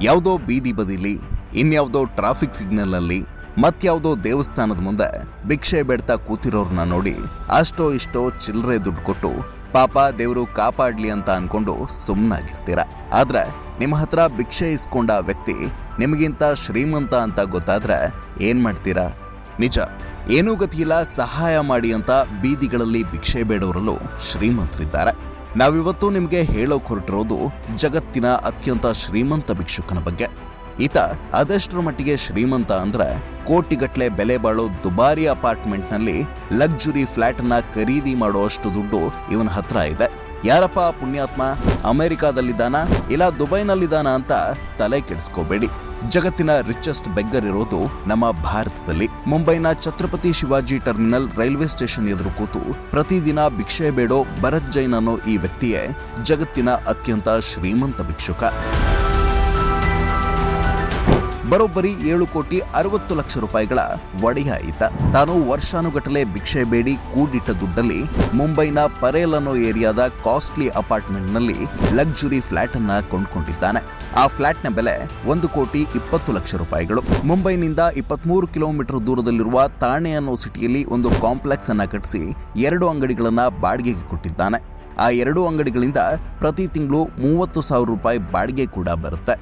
ಯಾವುದೋ ಬೀದಿ ಬದಿಲಿ, ಇನ್ಯಾವುದೋ ಟ್ರಾಫಿಕ್ ಸಿಗ್ನಲ್ ಅಲ್ಲಿ, ಮತ್ಯಾವುದೋ ದೇವಸ್ಥಾನದ ಮುಂದೆ ಭಿಕ್ಷೆ ಬೇಡ್ತಾ ಕೂತಿರೋರ್ನ ನೋಡಿ ಅಷ್ಟೋ ಇಷ್ಟೋ ಚಿಲ್ಲರೆ ದುಡ್ಡು ಕೊಟ್ಟು ಪಾಪ ದೇವರು ಕಾಪಾಡ್ಲಿ ಅಂತ ಅನ್ಕೊಂಡು ಸುಮ್ಮನಾಗಿರ್ತೀರ. ಆದ್ರೆ ನಿಮ್ಮ ಹತ್ರ ಭಿಕ್ಷೆ ಇಸ್ಕೊಂಡ ವ್ಯಕ್ತಿ ನಿಮಗಿಂತ ಶ್ರೀಮಂತ ಅಂತ ಗೊತ್ತಾದ್ರೆ ಏನ್ ಮಾಡ್ತೀರಾ? ನಿಜ, ಏನೂ ಗತಿಯಿಲ್ಲ ಸಹಾಯ ಮಾಡಿ ಅಂತ ಬೀದಿಗಳಲ್ಲಿ ಭಿಕ್ಷೆ ಬೇಡೋರಲ್ಲೂ ಶ್ರೀಮಂತರಿದ್ದಾರೆ. ನಾವಿವತ್ತು ನಿಮಗೆ ಹೇಳೋಕ್ ಹೊರಟಿರೋದು ಜಗತ್ತಿನ ಅತ್ಯಂತ ಶ್ರೀಮಂತ ಭಿಕ್ಷುಕನ ಬಗ್ಗೆ. ಈತ ಅದೆಷ್ಟರ ಮಟ್ಟಿಗೆ ಶ್ರೀಮಂತ ಅಂದ್ರೆ ಕೋಟಿಗಟ್ಲೆ ಬೆಲೆ ಬಾಳೋ ದುಬಾರಿ ಅಪಾರ್ಟ್ಮೆಂಟ್ನಲ್ಲಿ ಲಕ್ಸುರಿ ಫ್ಲಾಟ್ ಅನ್ನ ಖರೀದಿ ಮಾಡುವಷ್ಟು ದುಡ್ಡು ಇವನ ಹತ್ರ ಇದೆ. ಯಾರಪ್ಪ ಪುಣ್ಯಾತ್ಮ, ಅಮೆರಿಕಾದಲ್ಲಿದ್ದಾನ ಇಲ್ಲ ದುಬೈನಲ್ಲಿದ್ದಾನ ಅಂತ ತಲೆ ಕೆಡಿಸ್ಕೋಬೇಡಿ. ಜಗತ್ತಿನ ರಿಚೆಸ್ಟ್ ಬೆಗ್ಗರ್ ಇರೋದು ನಮ್ಮ ಭಾರತದಲ್ಲಿ. ಮುಂಬೈನ Chhatrapati Shivaji terminal railway station ಎದುರು ಕೂತು ಪ್ರತಿದಿನ ಭಿಕ್ಷೆ ಬೇಡೋ ಭರತ್ ಜೈನ್ ಅನ್ನೋ ಈ ವ್ಯಕ್ತಿಯೇ ಜಗತ್ತಿನ ಅತ್ಯಂತ ಶ್ರೀಮಂತ ಭಿಕ್ಷುಕ. ಬರೋಬ್ಬರಿ 7,60,00,000 ರೂಪಾಯಿಗಳ ಒಡೆಯ ಈತ. ತಾನು ವರ್ಷಾನುಗಟ್ಟಲೆ ಭಿಕ್ಷೆ ಬೇಡಿ ಕೂಡಿಟ್ಟ ದುಡ್ಡಲ್ಲಿ ಮುಂಬೈನ ಪರೇಲ್ ಅನ್ನೋ ಏರಿಯಾದ ಕಾಸ್ಟ್ಲಿ ಅಪಾರ್ಟ್ಮೆಂಟ್ನಲ್ಲಿ ಲಕ್ಸುರಿ ಫ್ಲಾಟ್ ಅನ್ನ ಕೊಂಡ್ಕೊಂಡಿದ್ದಾನೆ. ಆ ಫ್ಲಾಟ್ನ ಬೆಲೆ 1,20,00,000 ರೂಪಾಯಿಗಳು. ಮುಂಬೈನಿಂದ 23 ಕಿಲೋಮೀಟರ್ ದೂರದಲ್ಲಿರುವ ಥಾಣೆ ಅನ್ನೋ ಸಿಟಿಯಲ್ಲಿ ಒಂದು ಕಾಂಪ್ಲೆಕ್ಸ್ ಅನ್ನ ಕಟ್ಟಿಸಿ 2 ಅಂಗಡಿಗಳನ್ನ ಬಾಡಿಗೆಗೆ ಕೊಟ್ಟಿದ್ದಾನೆ. ಆ 2 ಅಂಗಡಿಗಳಿಂದ ಪ್ರತಿ ತಿಂಗಳು 30,000 ರೂಪಾಯಿ ಬಾಡಿಗೆ ಕೂಡ ಬರುತ್ತೆ.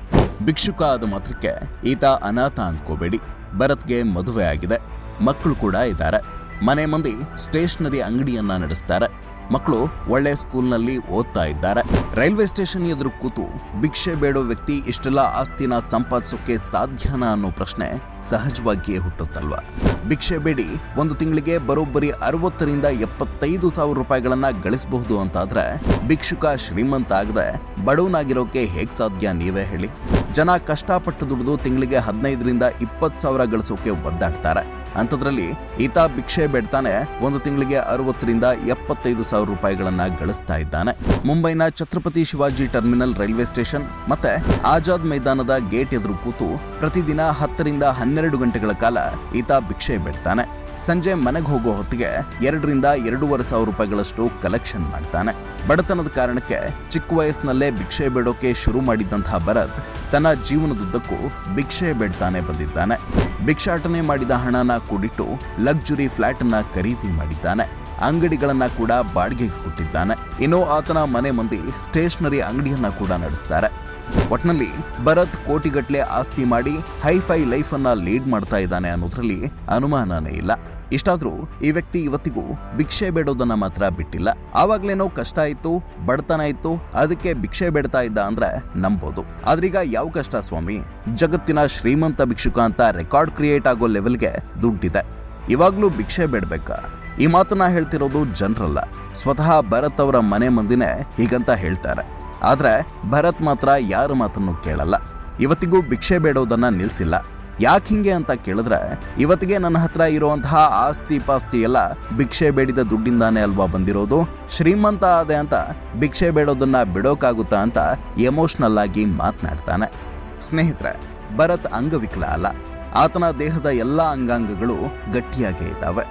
ಭಿಕ್ಷುಕ ಆದ ಮಾತ್ರಕ್ಕೆ ಈತ ಅನಾಥ ಅಂದ್ಕೋಬೇಡಿ. ಭರತ್ಗೆ ಮದುವೆ ಆಗಿದೆ, ಮಕ್ಕಳು ಕೂಡ ಇದ್ದಾರೆ. ಮನೆ ಮಂದಿ ಸ್ಟೇಷನರಿ ಅಂಗಡಿಯನ್ನ ನಡೆಸ್ತಾರೆ. ಮಕ್ಕಳು ಒಳ್ಳೆ ಸ್ಕೂಲ್ನಲ್ಲಿ ಓದ್ತಾ ಇದ್ದಾರೆ. ರೈಲ್ವೆ ಸ್ಟೇಷನ್ ಎದುರು ಕೂತು ಭಿಕ್ಷೆ ಬೇಡೋ ವ್ಯಕ್ತಿ ಇಷ್ಟೆಲ್ಲ ಆಸ್ತಿನ ಸಂಪಾದಿಸೋಕೆ ಸಾಧ್ಯನಾ ಅನ್ನೋ ಪ್ರಶ್ನೆ ಸಹಜವಾಗಿಯೇ ಹುಟ್ಟುತ್ತಲ್ವಾ? ಭಿಕ್ಷೆ ಬೇಡಿ ಒಂದು ತಿಂಗಳಿಗೆ ಬರೋಬ್ಬರಿ 60,000ರಿಂದ 75,000 ರೂಪಾಯಿಗಳನ್ನ ಗಳಿಸಬಹುದು ಅಂತಾದ್ರೆ ಭಿಕ್ಷುಕ ಶ್ರೀಮಂತ ಆಗದೆ ಬಡವನಾಗಿರೋಕೆ ಹೇಗ್ ಸಾಧ್ಯ ನೀವೇ ಹೇಳಿ? ಜನ ಕಷ್ಟಪಟ್ಟು ದುಡಿದು ತಿಂಗಳಿಗೆ 15,000ರಿಂದ 20,000 ಗಳಿಸೋಕೆ ಒದ್ದಾಡ್ತಾರೆ. ಅಂಥದ್ರಲ್ಲಿ ಈತ ಭಿಕ್ಷೆ ಬೇಡ್ತಾನೆ ಒಂದು ತಿಂಗಳಿಗೆ 60,000ರಿಂದ 75,000 ರೂಪಾಯಿಗಳನ್ನ ಗಳಿಸ್ತಾ ಇದ್ದಾನೆ. ಮುಂಬೈನ Chhatrapati Shivaji terminal railway station ಮತ್ತೆ ಆಜಾದ್ ಮೈದಾನದ ಗೇಟ್ ಎದುರು ಕೂತು ಪ್ರತಿದಿನ 10ರಿಂದ 12 ಗಂಟೆಗಳ ಕಾಲ ಈತ ಭಿಕ್ಷೆ ಬೇಡ್ತಾನೆ. ಸಂಜೆ ಮನೆಗೆ ಹೋಗೋ ಹೊತ್ತಿಗೆ 2ರಿಂದ 2,500 ರೂಪಾಯಿಗಳಷ್ಟು ಕಲೆಕ್ಷನ್ ಮಾಡ್ತಾನೆ. ಬಡತನದ ಕಾರಣಕ್ಕೆ ಚಿಕ್ಕ ವಯಸ್ಸಿನಲ್ಲೇ ಭಿಕ್ಷೆ ಬೇಡೋಕೆ ಶುರು ಮಾಡಿದ್ದಂತಹ ಭರತ್ ತನ್ನ ಜೀವನದುದ್ದಕ್ಕೂ ಭಿಕ್ಷೆ ಬೇಡ್ತಾನೆ ಬಂದಿದ್ದಾನೆ. ಭಿಕ್ಷಾಟನೆ ಮಾಡಿದ ಹಣನ ಕೂಡಿಟ್ಟು ಲಕ್ಸುರಿ ಫ್ಲಾಟ್ ಅನ್ನ ಖರೀದಿ ಮಾಡಿದ್ದಾನೆ. ಅಂಗಡಿಗಳನ್ನ ಕೂಡ ಬಾಡಿಗೆಗೆ ಕೊಟ್ಟಿದ್ದಾನೆ. ಇನ್ನು ಆತನ ಮನೆ ಮಂದಿ ಸ್ಟೇಷನರಿ ಅಂಗಡಿಯನ್ನ ಕೂಡ ನಡೆಸ್ತಾರೆ. ಒಟ್ನಲ್ಲಿ ಭರತ್ ಕೋಟಿಗಟ್ಲೆ ಆಸ್ತಿ ಮಾಡಿ ಹೈಫೈ ಲೈಫ್ ಅನ್ನ ಲೀಡ್ ಮಾಡ್ತಾ ಇದ್ದಾನೆ ಅನ್ನೋದ್ರಲ್ಲಿ ಅನುಮಾನನೇ ಇಲ್ಲ. ಇಷ್ಟಾದ್ರೂ ಈ ವ್ಯಕ್ತಿ ಇವತ್ತಿಗೂ ಭಿಕ್ಷೆ ಬೇಡೋದನ್ನ ಮಾತ್ರ ಬಿಟ್ಟಿಲ್ಲ. ಆವಾಗ್ಲೇನೋ ಕಷ್ಟ ಇತ್ತು, ಬಡತನ ಇತ್ತು, ಅದಕ್ಕೆ ಭಿಕ್ಷೆ ಬೇಡ್ತಾ ಇದ್ದ ಅಂದ್ರೆ ನಂಬೋದು. ಆದ್ರೀಗ ಯಾವ ಕಷ್ಟ ಸ್ವಾಮಿ? ಜಗತ್ತಿನ ಶ್ರೀಮಂತ ಭಿಕ್ಷುಕ ಅಂತ ರೆಕಾರ್ಡ್ ಕ್ರಿಯೇಟ್ ಆಗೋ ಲೆವೆಲ್ಗೆ ದುಡ್ಡಿದೆ, ಇವಾಗ್ಲೂ ಭಿಕ್ಷೆ ಬೇಡ್ಬೇಕಾ? ಈ ಮಾತನ್ನ ಹೇಳ್ತಿರೋದು ಜನರಲ್ಲ, ಸ್ವತಃ ಭರತ್ ಅವರ ಮನೆ ಮಂದಿನೇ ಹೀಗಂತ ಹೇಳ್ತಾರೆ. ಆದ್ರೆ ಭರತ್ ಮಾತ್ರ ಯಾರ ಮಾತನ್ನು ಕೇಳಲ್ಲ. ಇವತ್ತಿಗೂ ಭಿಕ್ಷೆ ಬೇಡೋದನ್ನ ನಿಲ್ಸಿಲ್ಲ. ಯಾಕೆ ಹಿಂಗೆ ಅಂತ ಕೇಳಿದ್ರೆ, ಇವತ್ತಿಗೆ ನನ್ನ ಹತ್ರ ಇರುವಂತಹ ಆಸ್ತಿ ಪಾಸ್ತಿ ಎಲ್ಲ ಭಿಕ್ಷೆ ಬೇಡಿದ ದುಡ್ಡಿಂದಾನೇ ಅಲ್ವಾ ಬಂದಿರೋದು. ಶ್ರೀಮಂತ ಆದೆ ಅಂತ ಭಿಕ್ಷೆ ಬೇಡೋದನ್ನ ಬಿಡೋಕಾಗುತ್ತಾ ಅಂತ ಎಮೋಷನಲ್ ಆಗಿ ಮಾತನಾಡ್ತಾನೆ. ಸ್ನೇಹಿತರೆ, ಭರತ್ ಅಂಗವಿಕಲ ಅಲ್ಲ. ಆತನ ದೇಹದ ಎಲ್ಲ ಅಂಗಾಂಗಗಳು ಗಟ್ಟಿಯಾಗೇ ಇದ್ದಾವೆ.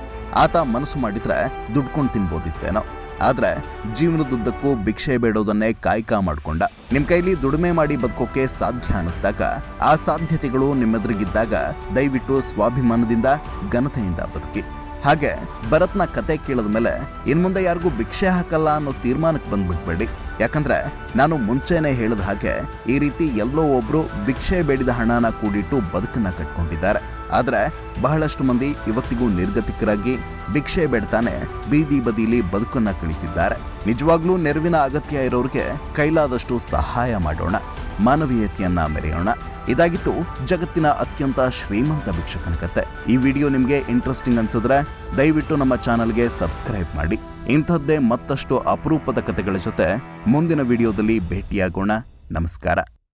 ಆತ ಮನಸ್ಸು ಮಾಡಿದ್ರೆ ದುಡ್ಕೊಂಡು ತಿನ್ಬೋದಿತ್ತೇನೋ. ಆದ್ರೆ ಜೀವನದುದ್ದಕ್ಕೂ ಭಿಕ್ಷೆ ಬೇಡೋದನ್ನೇ ಕಾಯ್ಕ ಮಾಡ್ಕೊಂಡ. ನಿಮ್ ಕೈಲಿ ದುಡಿಮೆ ಮಾಡಿ ಬದುಕೋಕೆ ಸಾಧ್ಯ ಅನಿಸ್ದಾಗ, ಆ ಸಾಧ್ಯತೆಗಳು ನಿಮ್ಮೆದುರಿಗಿದ್ದಾಗ ದಯವಿಟ್ಟು ಸ್ವಾಭಿಮಾನದಿಂದ ಘನತೆಯಿಂದ ಬದುಕಿ. ಹಾಗೆ ಭರತ್ನ ಕತೆ ಕೇಳಿದ ಮೇಲೆ ಇನ್ಮುಂದೆ ಯಾರಿಗೂ ಭಿಕ್ಷೆ ಹಾಕಲ್ಲ ಅನ್ನೋ ತೀರ್ಮಾನಕ್ಕೆ ಬಂದ್ಬಿಟ್ಬೇಡಿ. ಯಾಕಂದ್ರೆ ನಾನು ಮುಂಚೆನೆ ಹೇಳಿದ ಹಾಗೆ ಈ ರೀತಿ ಎಲ್ಲೋ ಒಬ್ರು ಭಿಕ್ಷೆ ಬೇಡಿದ ಹಣನ ಕೂಡಿಟ್ಟು ಬದುಕನ್ನ ಕಟ್ಕೊಂಡಿದ್ದಾರೆ. ಆದ್ರೆ ಬಹಳಷ್ಟು ಮಂದಿ ಇವತ್ತಿಗೂ ನಿರ್ಗತಿಕರಾಗಿ ಭಿಕ್ಷೆ ಬೇಡ್ತಾನೆ ಬೀದಿ ಬದಿಲಿ ಬದುಕನ್ನ ಕಳೀತಿದ್ದಾರೆ. ನಿಜವಾಗ್ಲೂ ನೆರವಿನ ಅಗತ್ಯ ಇರೋರಿಗೆ ಕೈಲಾದಷ್ಟು ಸಹಾಯ ಮಾಡೋಣ, ಮಾನವೀಯತೆಯನ್ನ ಮೆರೆಯೋಣ. ಇದಾಗಿತ್ತು ಜಗತ್ತಿನ ಅತ್ಯಂತ ಶ್ರೀಮಂತ ಭಿಕ್ಷುಕನ ಕತೆ. ಈ ವಿಡಿಯೋ ನಿಮಗೆ ಇಂಟ್ರೆಸ್ಟಿಂಗ್ ಅನ್ಸಿದ್ರೆ ದಯವಿಟ್ಟು ನಮ್ಮ ಚಾನಲ್ಗೆ ಸಬ್ಸ್ಕ್ರೈಬ್ ಮಾಡಿ. ಇಂಥದ್ದೇ ಮತ್ತಷ್ಟು ಅಪರೂಪದ ಕತೆಗಳ ಜೊತೆ ಮುಂದಿನ ವಿಡಿಯೋದಲ್ಲಿ ಭೇಟಿಯಾಗೋಣ. ನಮಸ್ಕಾರ.